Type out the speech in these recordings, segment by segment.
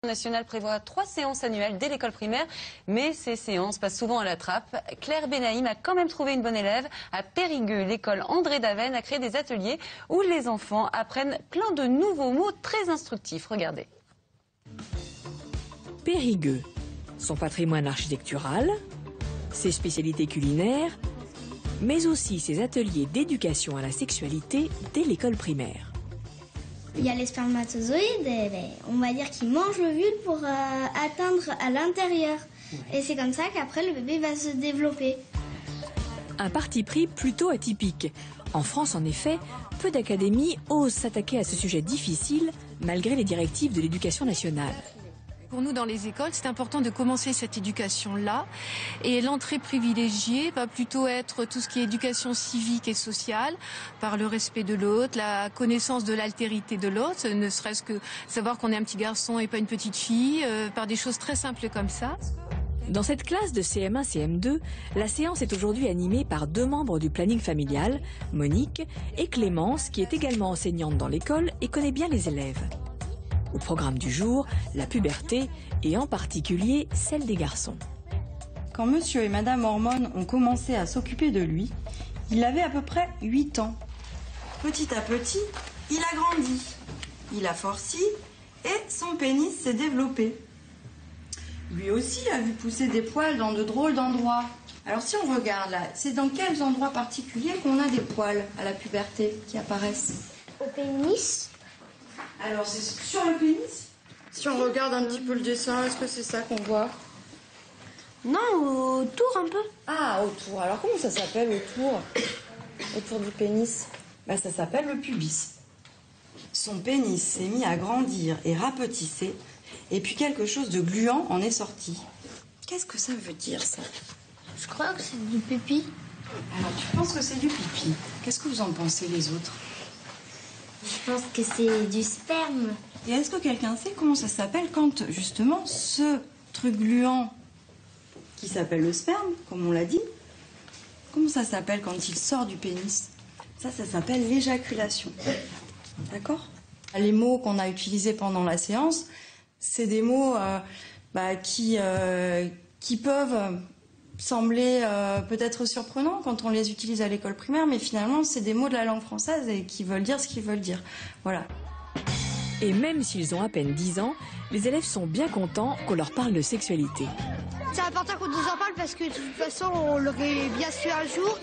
National prévoit 3 séances annuelles dès l'école primaire, mais ces séances passent souvent à la trappe. Claire Benaïm a quand même trouvé une bonne élève. À Périgueux, l'école André Daven a créé des ateliers où les enfants apprennent plein de nouveaux mots très instructifs. Regardez. Périgueux, son patrimoine architectural, ses spécialités culinaires, mais aussi ses ateliers d'éducation à la sexualité dès l'école primaire. Il y a les spermatozoïdes, on va dire qu'ils mangent l'ovule pour atteindre à l'intérieur. Ouais. Et c'est comme ça qu'après le bébé va se développer. Un parti pris plutôt atypique. En France, en effet, peu d'académies osent s'attaquer à ce sujet difficile malgré les directives de l'éducation nationale. Pour nous, dans les écoles, c'est important de commencer cette éducation-là. Et l'entrée privilégiée va plutôt être tout ce qui est éducation civique et sociale, par le respect de l'autre, la connaissance de l'altérité de l'autre, ne serait-ce que savoir qu'on est un petit garçon et pas une petite fille, par des choses très simples comme ça. Dans cette classe de CM1, CM2, la séance est aujourd'hui animée par 2 membres du planning familial, Monique et Clémence, qui est également enseignante dans l'école et connaît bien les élèves. Au programme du jour, la puberté et en particulier celle des garçons. Quand monsieur et madame Hormone ont commencé à s'occuper de lui, il avait à peu près 8 ans. Petit à petit, il a grandi, il a forci et son pénis s'est développé. Lui aussi a vu pousser des poils dans de drôles d'endroits. Alors si on regarde là, c'est dans quels endroits particuliers qu'on a des poils à la puberté qui apparaissent? Au pénis. Alors c'est sur le pénis? Si on regarde un petit peu le dessin, est-ce que c'est ça qu'on voit? Non, autour un peu. Ah, autour. Alors comment ça s'appelle autour? Autour du pénis? Ben, ça s'appelle le pubis. Son pénis s'est mis à grandir et rapetisser, et puis quelque chose de gluant en est sorti. Qu'est-ce que ça veut dire, ça? Je crois que c'est du pipi. Alors tu penses que c'est du pipi. Qu'est-ce que vous en pensez les autres? Je pense que c'est du sperme. Et est-ce que quelqu'un sait comment ça s'appelle quand, justement, ce truc gluant qui s'appelle le sperme, comme on l'a dit, comment ça s'appelle quand il sort du pénis? Ça s'appelle l'éjaculation. D'accord? Les mots qu'on a utilisés pendant la séance, c'est des mots qui peuvent sembler peut-être surprenants quand on les utilise à l'école primaire, mais finalement, c'est des mots de la langue française et qui veulent dire ce qu'ils veulent dire. Voilà. Et même s'ils ont à peine 10 ans, les élèves sont bien contents qu'on leur parle de sexualité. C'est important qu'on nous en parle parce que de toute façon, on l'aurait bien su un jour.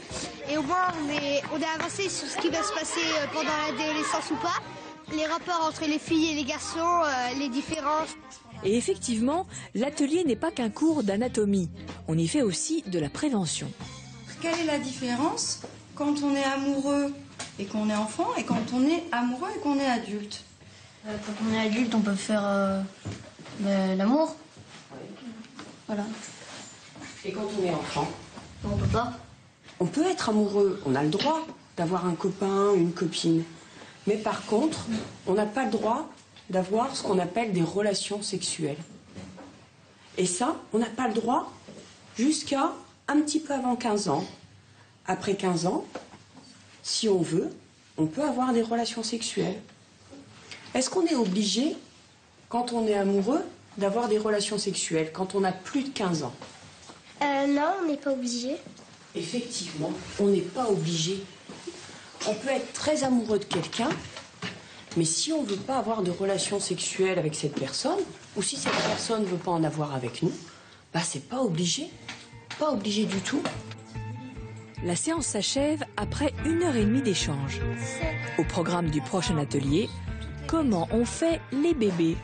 Et au moins, on est avancé sur ce qui va se passer pendant l'adolescence ou pas. Les rapports entre les filles et les garçons, les différences. Et effectivement, l'atelier n'est pas qu'un cours d'anatomie. On y fait aussi de la prévention. Quelle est la différence quand on est amoureux et qu'on est enfant et quand on est amoureux et qu'on est adulte? Quand on est adulte, on peut faire l'amour. Voilà. Et quand on est enfant? On peut pas. On peut être amoureux, on a le droit d'avoir un copain, une copine. Mais par contre, on n'a pas le droit d'avoir ce qu'on appelle des relations sexuelles. Et ça, on n'a pas le droit jusqu'à un petit peu avant 15 ans. Après 15 ans, si on veut, on peut avoir des relations sexuelles. Est-ce qu'on est obligé, quand on est amoureux, d'avoir des relations sexuelles, quand on a plus de 15 ans? Non, on n'est pas obligé. Effectivement, on n'est pas obligé. On peut être très amoureux de quelqu'un, mais si on ne veut pas avoir de relations sexuelles avec cette personne, ou si cette personne ne veut pas en avoir avec nous, bah c'est pas obligé. Pas obligé du tout. La séance s'achève après 1h30 d'échange. Au programme du prochain atelier, comment on fait les bébés?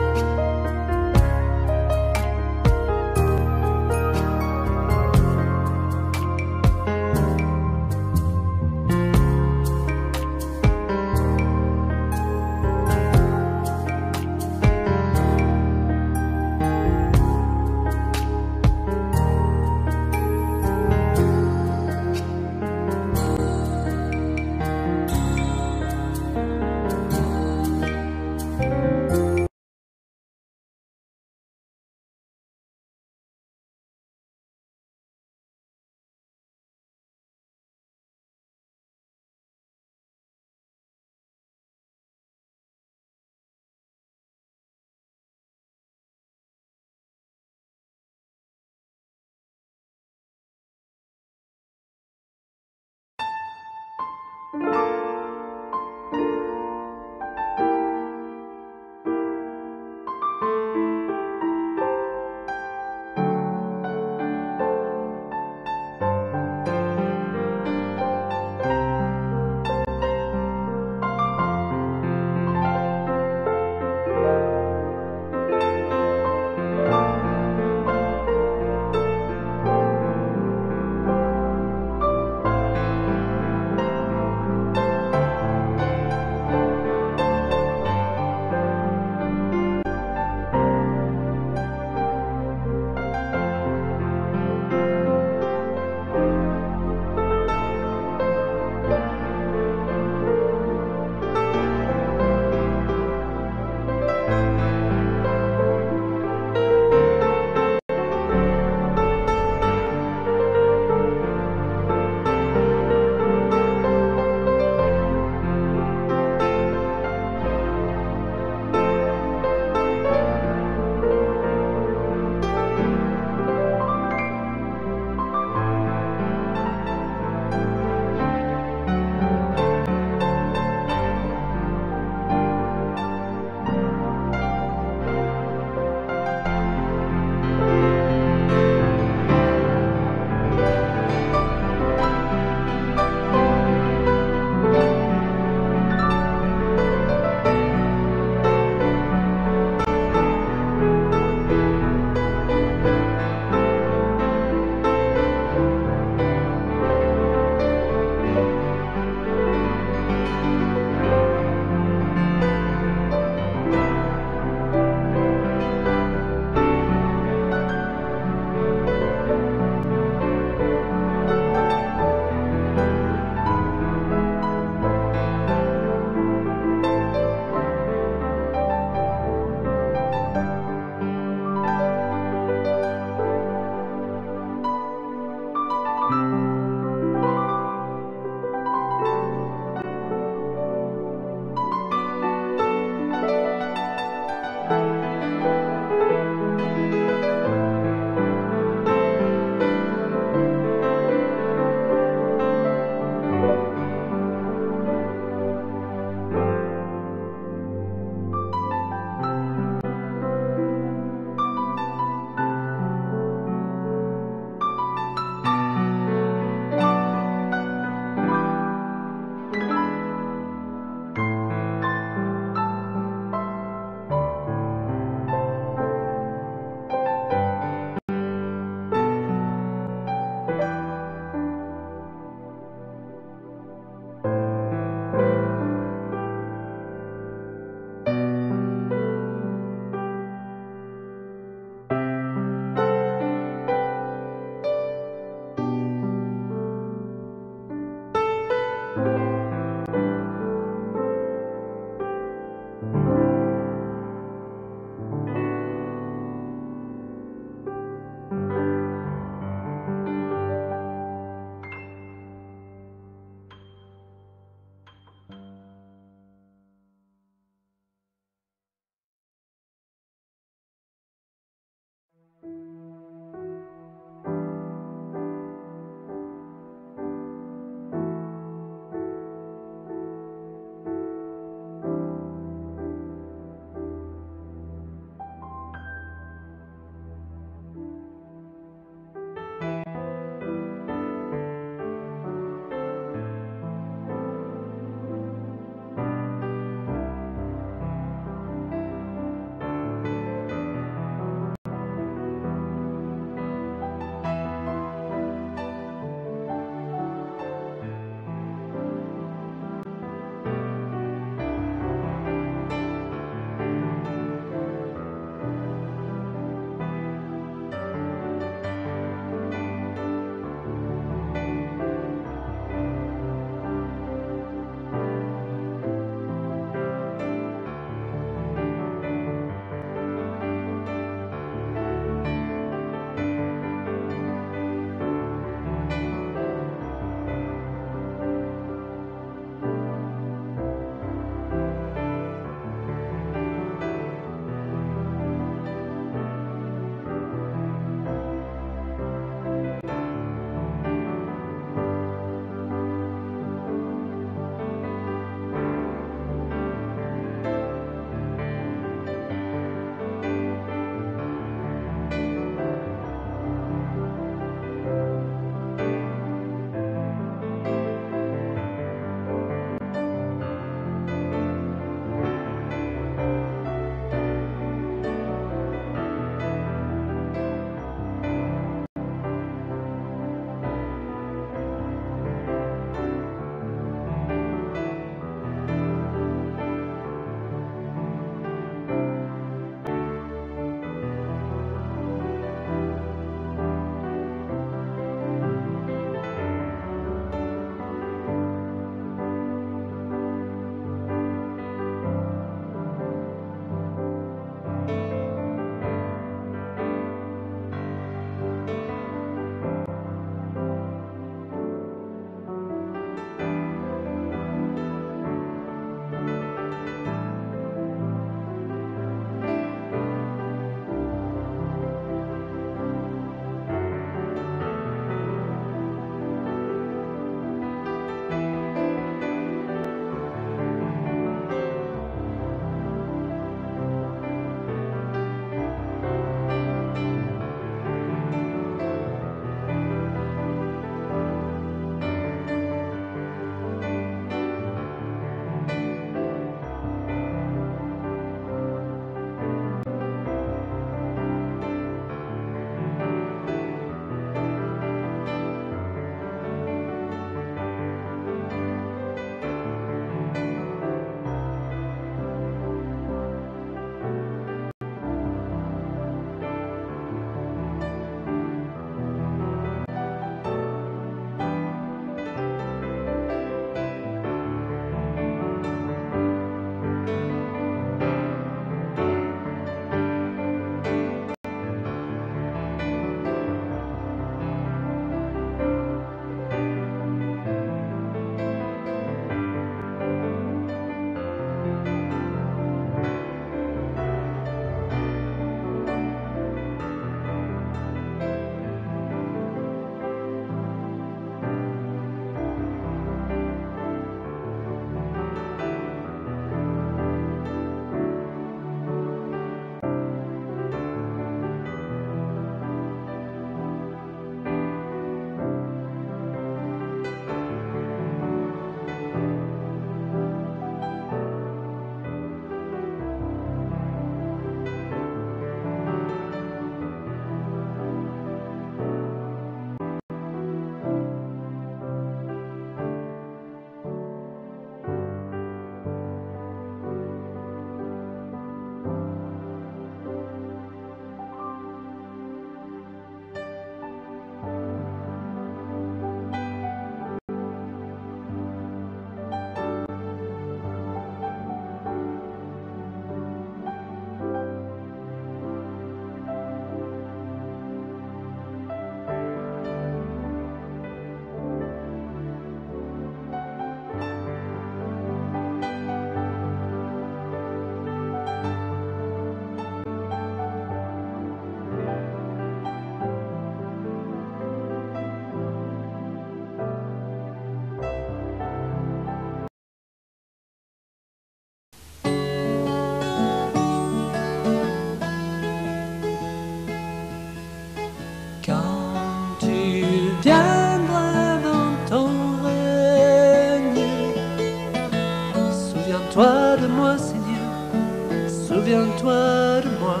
souviens-toi de moi.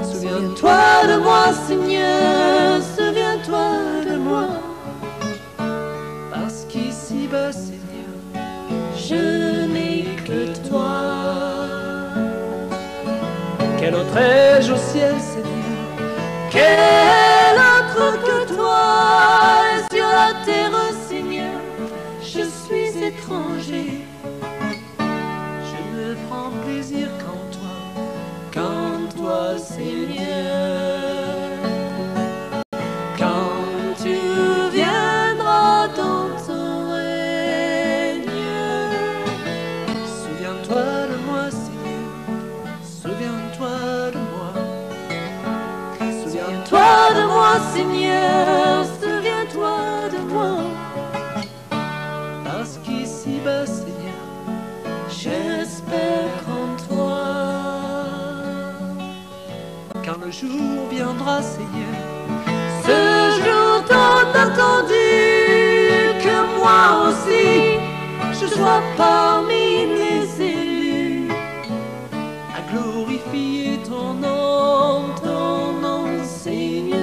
Souviens-toi de moi, Seigneur, souviens-toi de moi. Parce qu'ici-bas, Seigneur, je n'ai que toi. Quel autre ai-je au ciel, Seigneur? Quel autre que toi? Et sur la terre, Seigneur, je suis étranger. Je ne prends plaisir qu'en toi, Seigneur. Quand tu viendras dans ton règne, souviens-toi de moi, Seigneur, souviens-toi de moi. Souviens-toi de moi, Seigneur, souviens-toi de moi. Parce qu'ici-bas, Seigneur, j'espère en toi. Quand le jour viendra, Seigneur, ce jour tant attendu, que moi aussi je sois parmi les élus, à glorifier ton nom, Seigneur.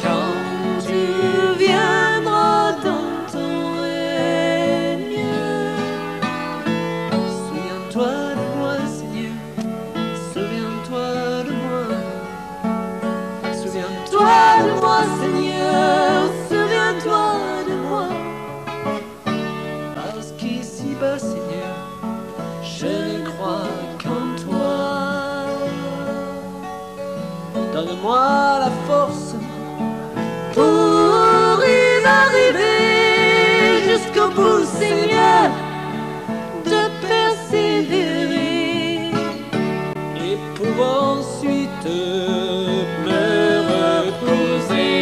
Quand tu viendras dans ton règne, souviens-toi de moi, Seigneur, souviens-toi de moi. Souviens-toi de moi, Seigneur, souviens-toi de moi. Parce qu'ici-bas, Seigneur, je ne crois qu'en toi. Donne-moi la force pour y arriver jusqu'au bout, Seigneur, de persévérer et pour ensuite me reposer.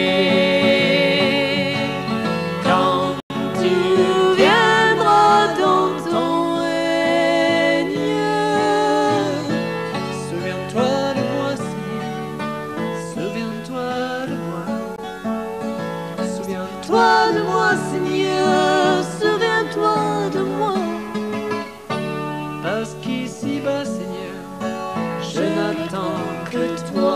Quand tu viendras dans ton règne, souviens-toi de moi, Seigneur, souviens-toi de moi. Souviens-toi de moi, Seigneur, souviens-toi de moi. Parce qu'ici-bas, Seigneur, je n'attends que toi.